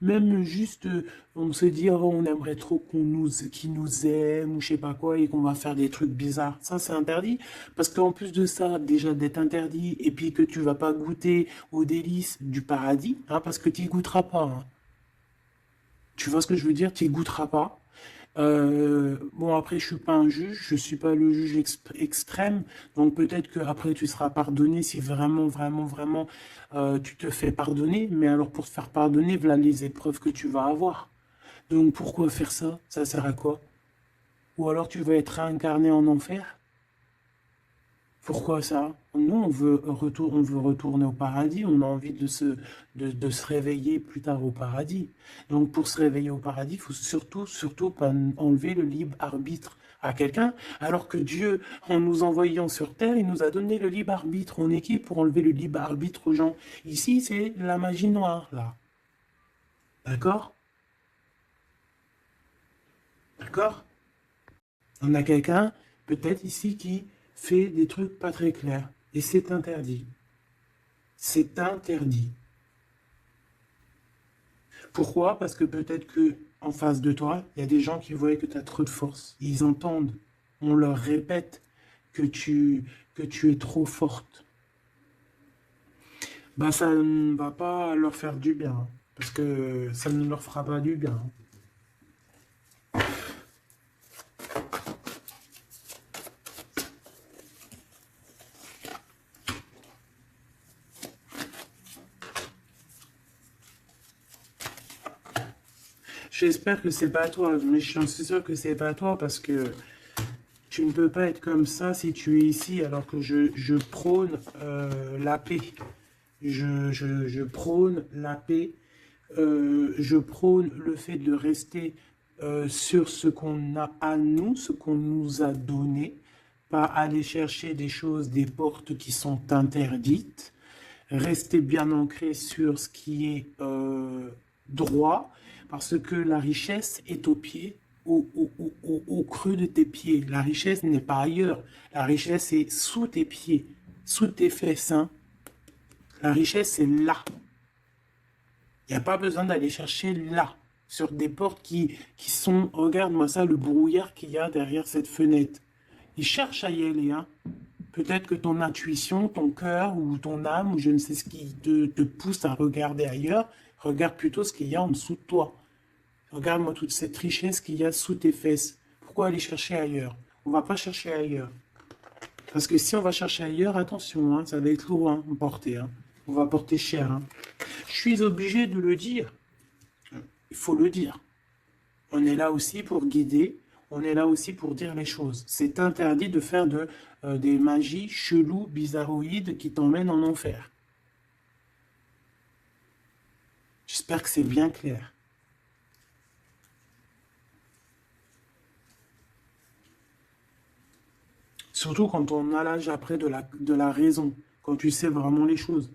même juste, on se dit, oh, on aimerait trop qu'il nous aime ou je sais pas quoi et qu'on va faire des trucs bizarres. Ça, c'est interdit, parce qu'en plus de ça, déjà d'être interdit et puis que tu vas pas goûter aux délices du paradis, hein, parce que tu y goûteras pas, hein. Tu vois ce que je veux dire? Tu y goûteras pas. Bon, après, je suis pas un juge, je suis pas le juge extrême, donc peut-être que après tu seras pardonné si vraiment, vraiment, vraiment tu te fais pardonner, mais alors pour te faire pardonner, voilà les épreuves que tu vas avoir. Donc pourquoi faire ça? Ça sert à quoi? Ou alors tu vas être réincarné en enfer? Pourquoi ça? Nous, on veut retourner au paradis, on a envie de se réveiller plus tard au paradis. Donc, pour se réveiller au paradis, il faut surtout, surtout pas enlever le libre arbitre à quelqu'un, alors que Dieu, en nous envoyant sur Terre, il nous a donné le libre arbitre. On est qui pour enlever le libre arbitre aux gens? Ici, c'est la magie noire, là. D'accord? D'accord? On a quelqu'un, peut-être ici, qui fait des trucs pas très clairs. Et c'est interdit. C'est interdit. Pourquoi? Parce que peut-être que en face de toi, il y a des gens qui voient que tu as trop de force. Ils entendent, on leur répète que tu es trop forte. Bah, ça ne va pas leur faire du bien, hein, parce que ça ne leur fera pas du bien. J'espère que c'est pas toi, mais je suis sûr que c'est pas toi parce que tu ne peux pas être comme ça si tu es ici alors que je prône la paix. Je prône la paix. Je prône le fait de rester sur ce qu'on a à nous, ce qu'on nous a donné, pas aller chercher des choses, des portes qui sont interdites, rester bien ancré sur ce qui est droit, parce que la richesse est au pied, au creux de tes pieds. La richesse n'est pas ailleurs, la richesse est sous tes pieds, sous tes fesses, hein. La richesse est là. Il n'y a pas besoin d'aller chercher là, sur des portes qui sont... Regarde-moi ça, le brouillard qu'il y a derrière cette fenêtre. Il cherche à y aller, hein. Peut-être que ton intuition, ton cœur ou ton âme, ou je ne sais ce qui te pousse à regarder ailleurs, regarde plutôt ce qu'il y a en dessous de toi. Regarde-moi toute cette richesse qu'il y a sous tes fesses. Pourquoi aller chercher ailleurs? On va pas chercher ailleurs. Parce que si on va chercher ailleurs, attention, hein, ça va être lourd hein, à porter. Hein. On va porter cher. Hein. Je suis obligé de le dire. Il faut le dire. On est là aussi pour guider. On est là aussi pour dire les choses. C'est interdit de faire des magies cheloues, bizarroïdes qui t'emmènent en enfer. J'espère que c'est bien clair. Surtout quand on a l'âge après de la raison, quand tu sais vraiment les choses.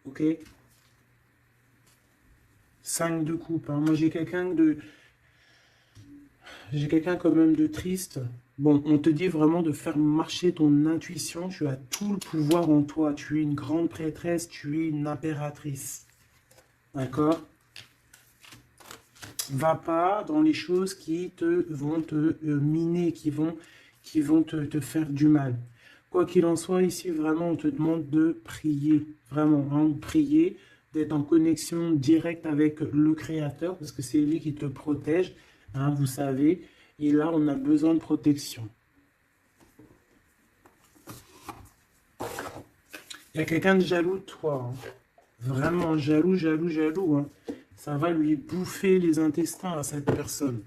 Ok? 5 de coupe. Hein. Moi, j'ai quelqu'un quand même de triste. Bon, on te dit vraiment de faire marcher ton intuition. Tu as tout le pouvoir en toi. Tu es une grande prêtresse. Tu es une impératrice. D'accord? Va pas dans les choses qui vont te miner, qui vont te faire du mal. Quoi qu'il en soit, ici, vraiment, on te demande de prier. Vraiment, hein, prier, d'être en connexion directe avec le Créateur, parce que c'est lui qui te protège, hein, vous savez. Et là, on a besoin de protection. Il y a quelqu'un de jaloux de toi. Hein. Vraiment jaloux, jaloux, jaloux. Hein. Ça va lui bouffer les intestins à cette personne.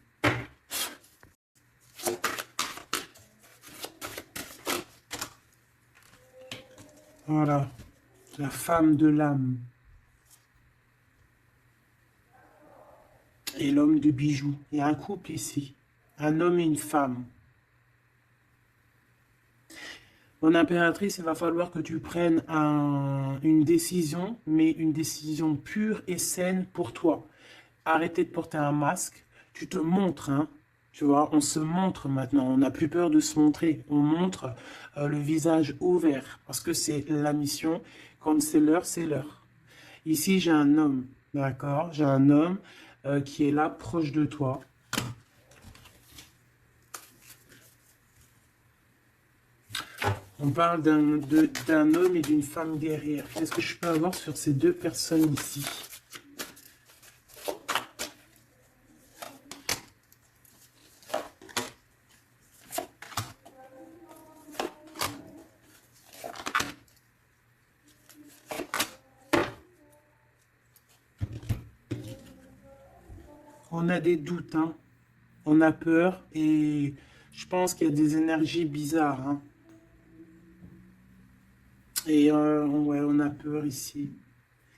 Voilà, la femme de l'âme et l'homme de bijoux. Il y a un couple ici, un homme et une femme. Mon impératrice, il va falloir que tu prennes une décision, mais une décision pure et saine pour toi. Arrêtez de porter un masque, tu te montres, hein. Tu vois, on se montre maintenant, on n'a plus peur de se montrer, on montre le visage ouvert, parce que c'est la mission, quand c'est l'heure, c'est l'heure. Ici, j'ai un homme, d'accord? J'ai un homme qui est là, proche de toi. On parle d'un homme et d'une femme guerrière. Qu'est-ce que je peux avoir sur ces deux personnes ici? On a des doutes, hein. On a peur et je pense qu'il y a des énergies bizarres, hein. Et ouais, on a peur ici.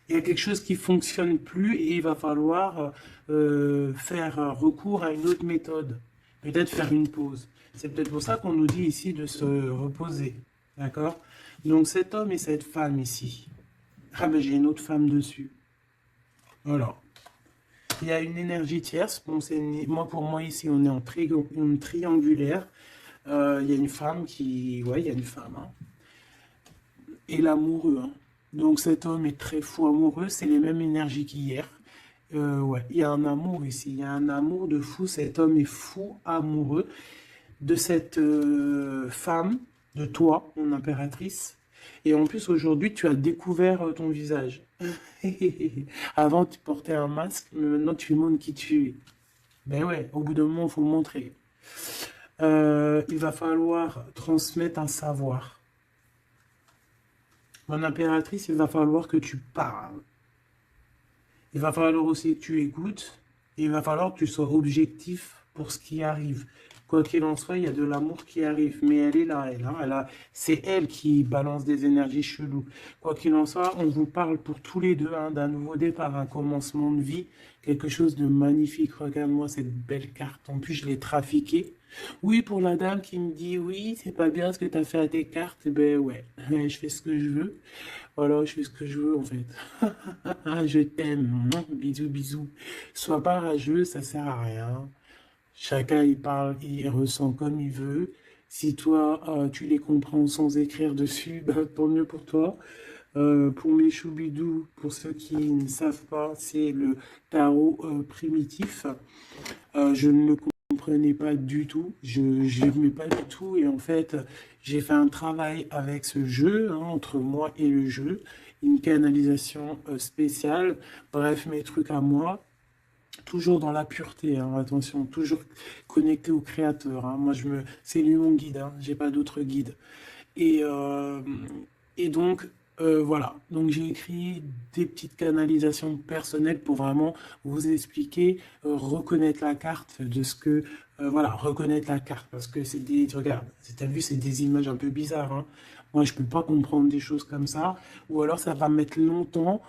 Il y a quelque chose qui fonctionne plus et il va falloir faire recours à une autre méthode. Peut-être faire une pause. C'est peut-être pour ça qu'on nous dit ici de se reposer. D'accord? Donc cet homme et cette femme ici. Ah ben j'ai une autre femme dessus. Voilà. Il y a une énergie tierce. Bon, moi, pour moi ici, on est en une triangulaire. Il y a une femme qui... Ouais, il y a une femme, hein. Et l'amoureux, hein. Donc cet homme est très fou amoureux, c'est les mêmes énergies qu'hier. Ouais, il y a un amour ici, il y a un amour de fou, cet homme est fou amoureux de cette femme, de toi, mon impératrice. Et en plus, aujourd'hui, tu as découvert ton visage. Avant, tu portais un masque, mais maintenant, tu montres qui tu es. Ben ouais, au bout d'un moment, il faut le montrer. Il va falloir transmettre un savoir. Mon impératrice, il va falloir que tu parles. Il va falloir aussi que tu écoutes. Et il va falloir que tu sois objectif pour ce qui arrive. Quoi qu'il en soit, il y a de l'amour qui arrive. Mais elle est là, c'est elle qui balance des énergies cheloues. Quoi qu'il en soit, on vous parle pour tous les deux, hein, d'un nouveau départ, un commencement de vie. Quelque chose de magnifique. Regarde-moi cette belle carte. En plus, je l'ai trafiquée. Oui, pour la dame qui me dit oui, c'est pas bien ce que tu as fait à tes cartes, eh ben ouais, je fais ce que je veux. Voilà, je fais ce que je veux en fait. Je t'aime. Bisous, bisous. Sois pas rageux, ça sert à rien. Chacun il parle, il ressent comme il veut. Si toi, tu les comprends sans écrire dessus, ben, tant mieux pour toi. Pour mes choubidous, pour ceux qui ne savent pas, c'est le tarot primitif. Je ne le comprenais pas du tout, je n'aimais pas du tout et en fait j'ai fait un travail avec ce jeu, hein, entre moi et le jeu, une canalisation spéciale, bref mes trucs à moi, toujours dans la pureté, hein, attention, toujours connecté au créateur, hein. Moi c'est lui mon guide, hein, j'ai pas d'autre guide. Et, euh, et donc, voilà. Donc, j'ai écrit des petites canalisations personnelles pour vraiment vous expliquer, reconnaître la carte de ce que, voilà, reconnaître la carte. Parce que c'est des, regarde, t'as vu, c'est des images un peu bizarres, hein. Moi, je peux pas comprendre des choses comme ça. Ou alors, ça va mettre longtemps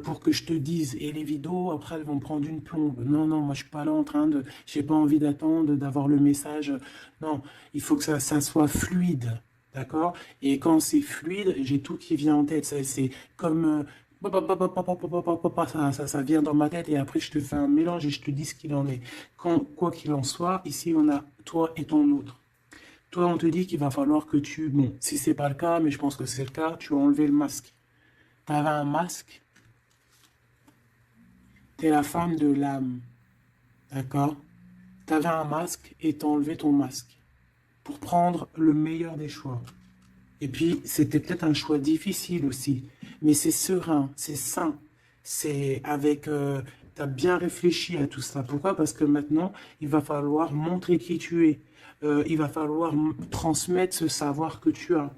pour que je te dise. Et les vidéos, après, elles vont prendre une plombe. Non, non, moi, je suis pas là en train de, j'ai pas envie d'attendre, d'avoir le message. Non, il faut que ça soit fluide. D'accord? Et quand c'est fluide, j'ai tout qui vient en tête. C'est comme ça vient dans ma tête et après je te fais un mélange et je te dis ce qu'il en est. Quoi qu'il en soit, ici on a toi et ton autre. Toi, on te dit qu'il va falloir que bon, si c'est pas le cas, mais je pense que c'est le cas, tu as enlevé le masque. Tu avais un masque, tu es la femme de l'âme. D'accord? Tu avais un masque et tu as enlevé ton masque pour prendre le meilleur des choix. Et puis, c'était peut-être un choix difficile aussi, mais c'est serein, c'est sain, c'est avec... tu as bien réfléchi à tout ça. Pourquoi? Parce que maintenant, il va falloir montrer qui tu es. Il va falloir transmettre ce savoir que tu as.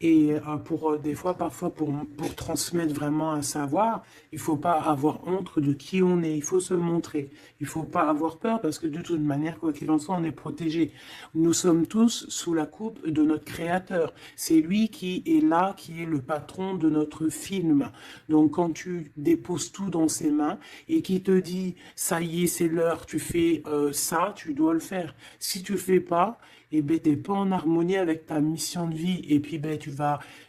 Et des fois, parfois, pour transmettre vraiment un savoir, il faut pas avoir honte de qui on est. Il faut se montrer. Il faut pas avoir peur parce que de toute manière, quoi qu'il en soit, on est protégé. Nous sommes tous sous la coupe de notre Créateur. C'est lui qui est là, qui est le patron de notre film. Donc, quand tu déposes tout dans ses mains et qui te dit, ça y est, c'est l'heure, tu fais ça, tu dois le faire. Si tu le fais pas, et ben t'es pas en harmonie avec ta mission de vie et puis ben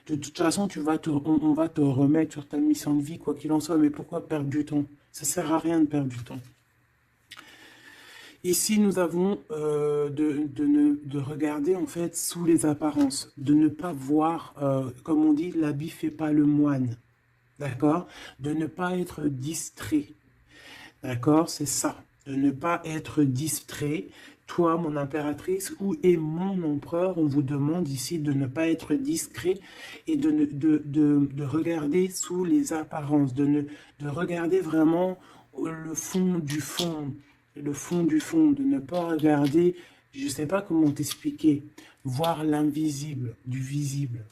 de toute façon on va te remettre sur ta mission de vie quoi qu'il en soit, mais pourquoi perdre du temps? Ça sert à rien de perdre du temps. Ici nous avons de regarder en fait sous les apparences, de ne pas voir comme on dit l'habit fait pas le moine, d'accord, de ne pas être distrait. D'accord, c'est ça. De ne pas être distrait. Toi, mon impératrice, où est mon empereur? On vous demande ici de ne pas être discret et de regarder sous les apparences, de regarder vraiment le fond du fond, le fond du fond, de ne pas regarder, je ne sais pas comment t'expliquer, voir l'invisible du visible.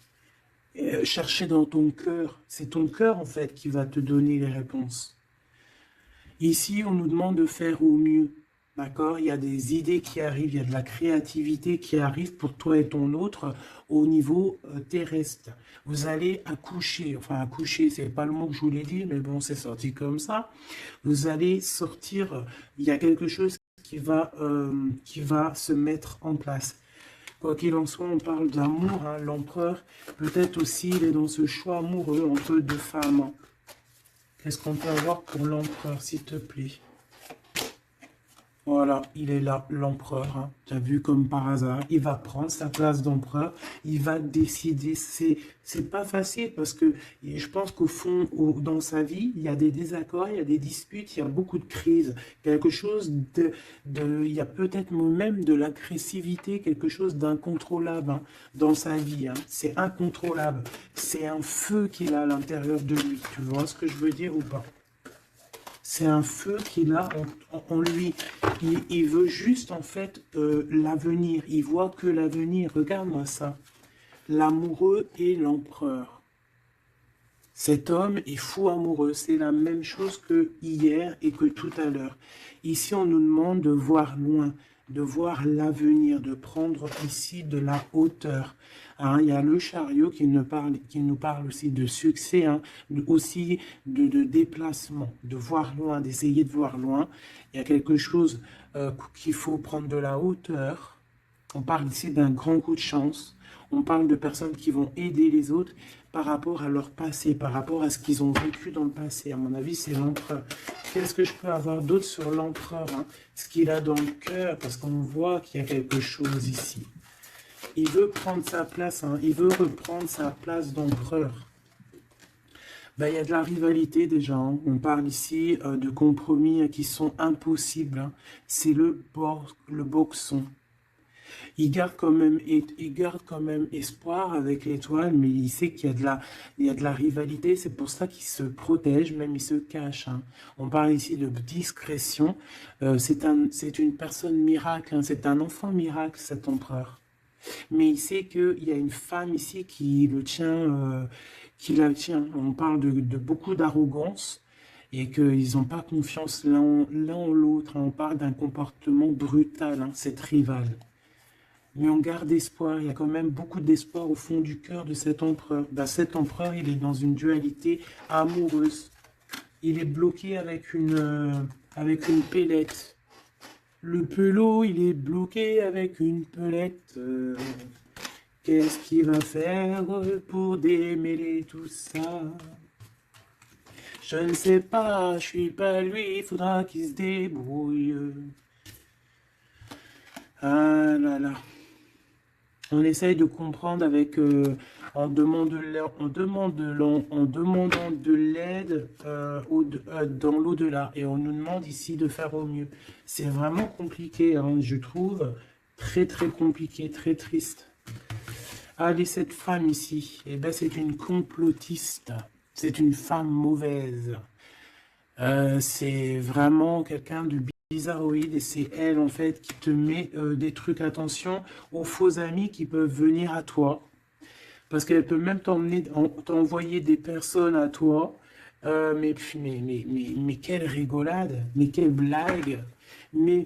Chercher dans ton cœur, c'est ton cœur en fait qui va te donner les réponses. Ici, on nous demande de faire au mieux, d'accord? Il y a des idées qui arrivent, il y a de la créativité qui arrive pour toi et ton autre au niveau terrestre. Vous allez accoucher, enfin accoucher, c'est pas le mot que je voulais dire, mais bon, c'est sorti comme ça. Vous allez sortir, il y a quelque chose qui va se mettre en place. Quoi qu'il en soit, on parle d'amour, hein, l'empereur, peut-être aussi, il est dans ce choix amoureux entre deux femmes. Qu'est-ce qu'on peut avoir pour l'empereur, s'il te plaît? Voilà, il est là, l'empereur. Hein. Tu as vu comme par hasard. Il va prendre sa place d'empereur. Il va décider. C'est pas facile parce que je pense qu'au fond, dans sa vie, il y a des désaccords, il y a des disputes, il y a beaucoup de crises. Quelque chose il y a peut-être même de l'agressivité, quelque chose d'incontrôlable hein, dans sa vie. Hein. C'est incontrôlable. C'est un feu qu'il a à l'intérieur de lui. Tu vois ce que je veux dire ou pas? C'est un feu qu'il a en lui. Il veut juste, en fait, l'avenir. Il voit que l'avenir. Regarde-moi ça. L'amoureux et l'empereur. Cet homme est fou amoureux. C'est la même chose que hier et que tout à l'heure. Ici, on nous demande de voir loin, de voir l'avenir, de prendre ici de la hauteur. Hein, il y a le chariot qui nous parle aussi de succès, hein, aussi de déplacement, de voir loin, d'essayer de voir loin. Il y a quelque chose qu'il faut prendre de la hauteur. On parle ici d'un grand coup de chance. On parle de personnes qui vont aider les autres par rapport à leur passé, par rapport à ce qu'ils ont vécu dans le passé. À mon avis, c'est l'empereur. Qu'est-ce que je peux avoir d'autre sur l'empereur hein? Ce qu'il a dans le cœur, parce qu'on voit qu'il y a quelque chose ici. Il veut prendre sa place, hein. Il veut reprendre sa place d'empereur. Ben, il y a de la rivalité déjà. Hein. On parle ici de compromis qui sont impossibles. Hein. C'est le boxon. Il garde quand même espoir avec l'étoile, mais il sait qu'il y a de la rivalité. C'est pour ça qu'il se protège, même il se cache. Hein. On parle ici de discrétion. C'est une personne miracle. Hein. C'est un enfant miracle, cet empereur. Mais il sait qu'il y a une femme ici qui le tient, qui la tient. On parle de beaucoup d'arrogance et qu'ils n'ont pas confiance l'un en l'autre. On parle d'un comportement brutal, hein, cette rivale. Mais on garde espoir, il y a quand même beaucoup d'espoir au fond du cœur de cet empereur. Ben, cet empereur, il est dans une dualité amoureuse. Il est bloqué avec une pellette. Le pelot, il est bloqué avec une pelette. Qu'est-ce qu'il va faire pour démêler tout ça? Je ne sais pas, je suis pas lui, il faudra qu'il se débrouille. Ah là là. On essaye de comprendre avec, en demandant de l'aide dans l'au-delà. Et on nous demande ici de faire au mieux. C'est vraiment compliqué, hein, je trouve. Très, très compliqué, très triste. Allez, cette femme ici, eh ben, c'est une complotiste. C'est une femme mauvaise. C'est vraiment quelqu'un de bizarroïde et c'est elle en fait qui te met des trucs. Attention aux faux amis qui peuvent venir à toi Parce qu'elle peut même t'envoyer des personnes à toi. Mais quelle rigolade, mais quelle blague, mais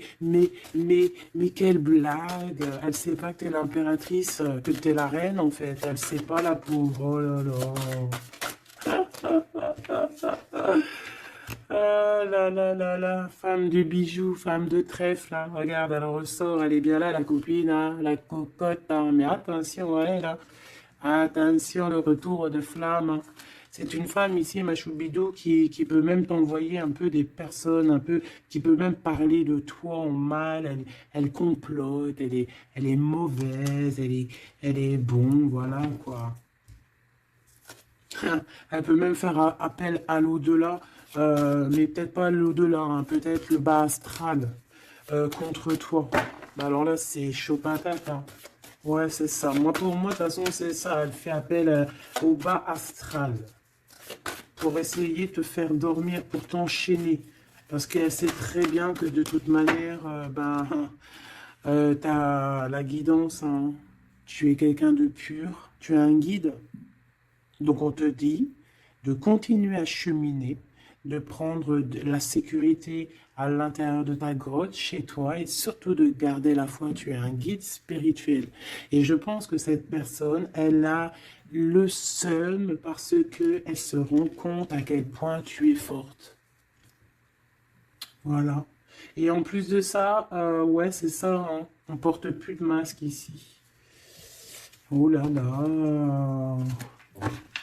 quelle blague. Elle sait pas que t'es l'impératrice, que t'es la reine en fait. Elle sait pas la pauvre. Oh là là. Ah là là là là, femme de bijoux, femme de trèfle, là. Regarde, elle ressort, elle est bien là, la copine, hein, la cocotte, hein. Mais attention, elle est là. Attention, le retour de flamme, hein. C'est une femme ici, ma choubidou, qui peut même t'envoyer un peu des personnes, un peu, qui peut même parler de toi en mal. Elle complote, elle est mauvaise, elle est bon, voilà quoi. Elle peut même faire appel à l'au-delà, mais peut-être pas l'au-delà, hein, peut-être le bas astral contre toi. Bah alors là, c'est chaud patate, hein. Ouais, c'est ça. Moi, pour moi, de toute façon, c'est ça. Elle fait appel au bas astral pour essayer de te faire dormir, pour t'enchaîner. Parce qu'elle sait très bien que de toute manière, tu as la guidance, hein. Tu es quelqu'un de pur, tu es un guide. Donc on te dit de continuer à cheminer, de prendre la sécurité à l'intérieur de ta grotte, chez toi, et surtout de garder la foi. Tu es un guide spirituel. Et je pense que cette personne, elle a le seum parce qu'elle se rend compte à quel point tu es forte. Voilà. Et en plus de ça, ouais, c'est ça, hein, on porte plus de masque ici. Oh là là.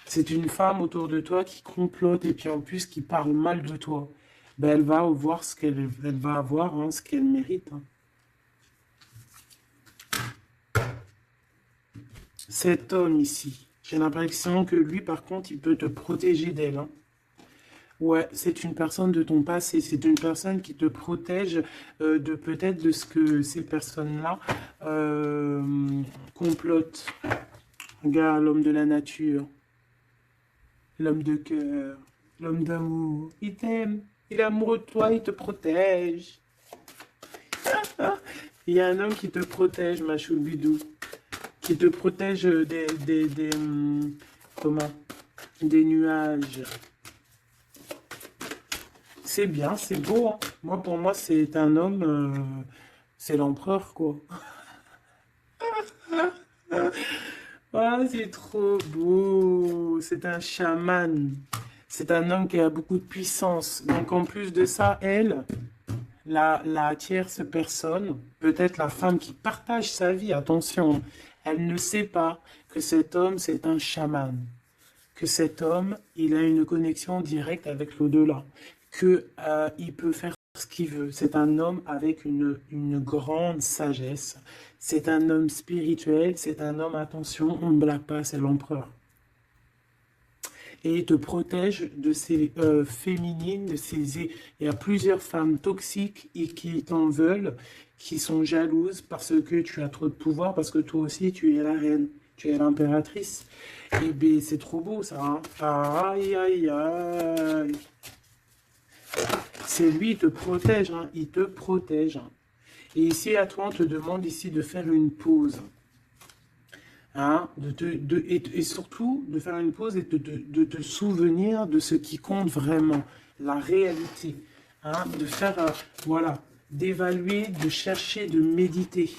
C'est une femme autour de toi qui complote et puis en plus qui parle mal de toi. Ben, elle va voir ce elle va avoir, hein, ce qu'elle mérite, hein. Cet homme ici, j'ai l'impression que lui, par contre, il peut te protéger d'elle, hein. Ouais, c'est une personne de ton passé, c'est une personne qui te protège de peut-être de ce que ces personnes-là euh, complotent. Regarde l'homme de la nature. L'homme de cœur, l'homme d'amour, il t'aime, il est amoureux de toi, il te protège. Il y a un homme qui te protège, ma choubidou, qui te protège comment? Des nuages. C'est bien, c'est beau, hein. Moi, pour moi, c'est un homme, c'est l'empereur, quoi. Ah, c'est trop beau. C'est un chaman. C'est un homme qui a beaucoup de puissance. Donc, en plus de ça, elle, la tierce personne, peut-être la femme qui partage sa vie, attention, elle ne sait pas que cet homme, c'est un chaman, que cet homme, il a une connexion directe avec l'au-delà, que il peut faire ce qu'il veut. C'est un homme avec une grande sagesse. C'est un homme spirituel, c'est un homme, attention, on ne blague pas, c'est l'empereur. Et il te protège de ces féminines, il y a plusieurs femmes toxiques et qui t'en veulent, qui sont jalouses parce que tu as trop de pouvoir, parce que toi aussi tu es la reine, tu es l'impératrice. Et bien c'est trop beau ça, hein. Aïe aïe aïe. C'est lui, il te protège, hein, il te protège, hein. Et ici à toi on te demande ici de faire une pause. Hein, et surtout de faire une pause et de te souvenir de ce qui compte vraiment, la réalité, hein, de faire, voilà, d'évaluer, de chercher, de méditer.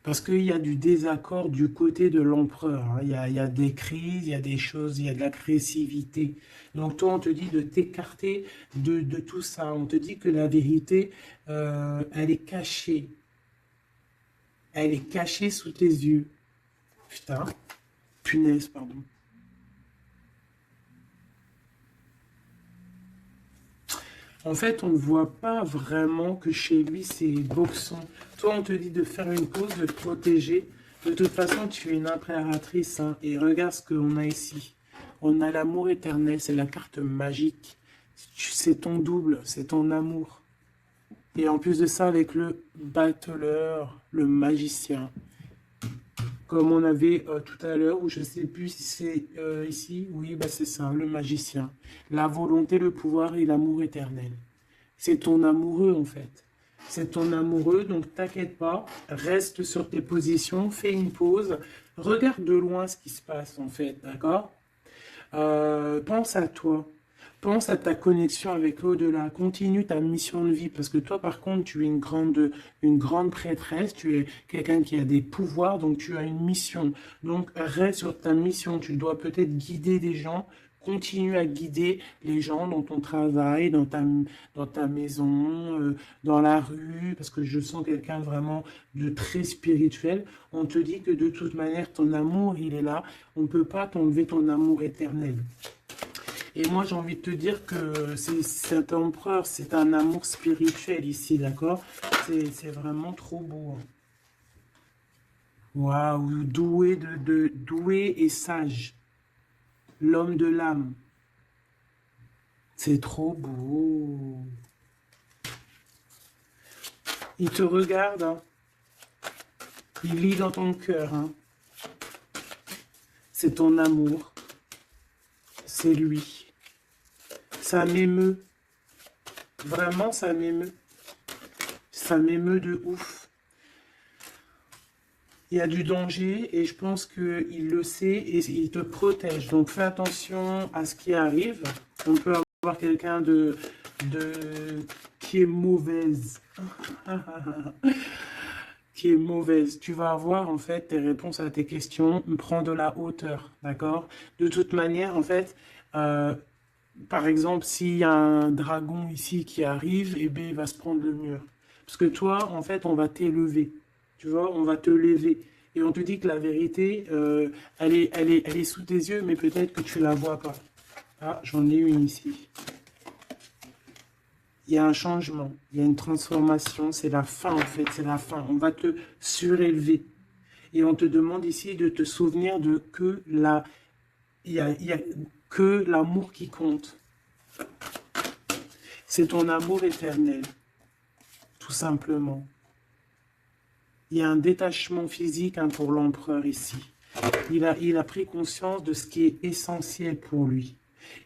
Parce qu'il y a du désaccord du côté de l'empereur, hein. Il y a des crises, il y a des choses, il y a de l'agressivité. Donc toi, on te dit de t'écarter de tout ça. On te dit que la vérité, elle est cachée. Elle est cachée sous tes yeux. Putain, punaise, pardon. En fait, on ne voit pas vraiment que chez lui, c'est boxon. Toi, on te dit de faire une pause, de te protéger. De toute façon, tu es une impératrice, hein. Et regarde ce qu'on a ici. On a l'amour éternel, c'est la carte magique. C'est ton double, c'est ton amour. Et en plus de ça, avec le battleur, le magicien. Comme on avait tout à l'heure, ou je ne sais plus si c'est ici, oui, bah c'est ça, le magicien. La volonté, le pouvoir et l'amour éternel. C'est ton amoureux en fait. C'est ton amoureux, donc t'inquiète pas, reste sur tes positions, fais une pause, regarde de loin ce qui se passe en fait, d'accord? Pense à toi, pense à ta connexion avec l'au-delà, continue ta mission de vie, parce que toi par contre tu es une grande prêtresse, tu es quelqu'un qui a des pouvoirs, donc tu as une mission. Donc reste sur ta mission, tu dois peut-être guider des gens. Continue à guider les gens dans ton travail, dans ta maison, dans la rue, parce que je sens quelqu'un vraiment de très spirituel. On te dit que de toute manière, ton amour, il est là. On ne peut pas t'enlever ton amour éternel. Et moi, j'ai envie de te dire que cet empereur, c'est un amour spirituel ici, d'accord? C'est vraiment trop beau, hein. Waouh, doué et sage. L'homme de l'âme. C'est trop beau. Il te regarde, hein. Il lit dans ton cœur, hein. C'est ton amour. C'est lui. Ça m'émeut. Vraiment, ça m'émeut. Ça m'émeut de ouf. Il y a du danger et je pense qu'il le sait et il te protège. Donc fais attention à ce qui arrive. On peut avoir quelqu'un qui est mauvaise. Qui est mauvaise. Tu vas avoir en fait tes réponses à tes questions. Prends de la hauteur, d'accord? De toute manière, en fait, par exemple, s'il y a un dragon ici qui arrive, eh bien, il va se prendre le mur. Parce que toi, en fait, on va t'élever. Tu vois, on va te lever. Et on te dit que la vérité, elle est sous tes yeux, mais peut-être que tu la vois pas. Ah, j'en ai une ici. Il y a un changement, il y a une transformation, c'est la fin en fait, c'est la fin. On va te surélever. Et on te demande ici de te souvenir de que il y a que l'amour qui compte. C'est ton amour éternel, tout simplement. Il y a un détachement physique, hein, pour l'empereur ici. Il a pris conscience de ce qui est essentiel pour lui.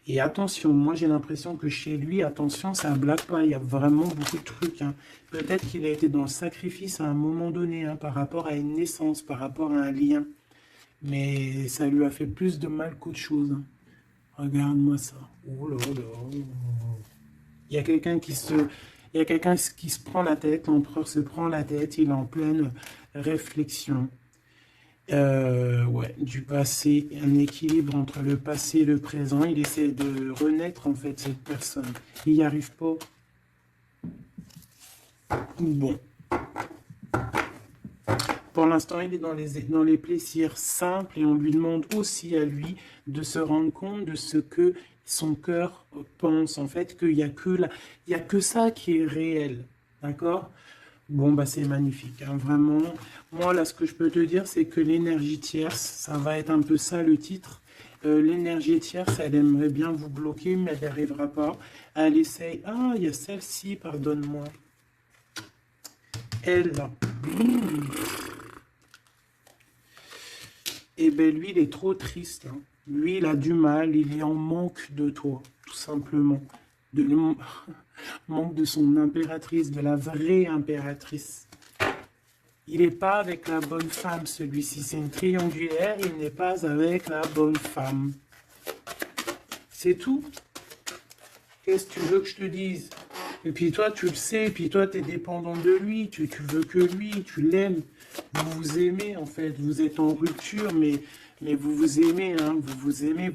Et attention, moi j'ai l'impression que chez lui, attention, ça ne blague pas, il y a vraiment beaucoup de trucs, hein. Peut-être qu'il a été dans le sacrifice à un moment donné, hein, par rapport à une naissance, par rapport à un lien. Mais ça lui a fait plus de mal qu'autre chose, hein. Regarde-moi ça. Oh là là. Il y a quelqu'un qui se, il y a quelqu'un qui se prend la tête, l'empereur se prend la tête, il est en pleine réflexion. Ouais, du passé, un équilibre entre le passé et le présent. Il essaie de renaître, en fait, cette personne. Il n'y arrive pas. Bon. Pour l'instant, il est dans les plaisirs simples et on lui demande aussi à lui de se rendre compte de ce que son cœur pense. En fait, qu'il n'y a il y a que ça qui est réel. D'accord? Bon, bah c'est magnifique, hein, vraiment. Moi, là, ce que je peux te dire, c'est que l'énergie tierce, ça va être un peu ça le titre. L'énergie tierce, elle aimerait bien vous bloquer, mais elle n'y arrivera pas. Elle essaye. Ah, il y a celle-ci, pardonne-moi. Elle, là. Eh bien, lui, il est trop triste, hein. Lui, il a du mal, il est en manque de toi, tout simplement. De, manque de son impératrice, de la vraie impératrice. Il n'est pas avec la bonne femme, celui-ci. C'est une triangulaire, il n'est pas avec la bonne femme. C'est tout. Qu'est-ce que tu veux que je te dise? Et puis toi, tu le sais, et puis toi, tu es dépendant de lui, tu veux que lui, tu l'aimes. Vous vous aimez, en fait. Vous êtes en rupture, mais vous vous aimez, hein. Vous vous aimez,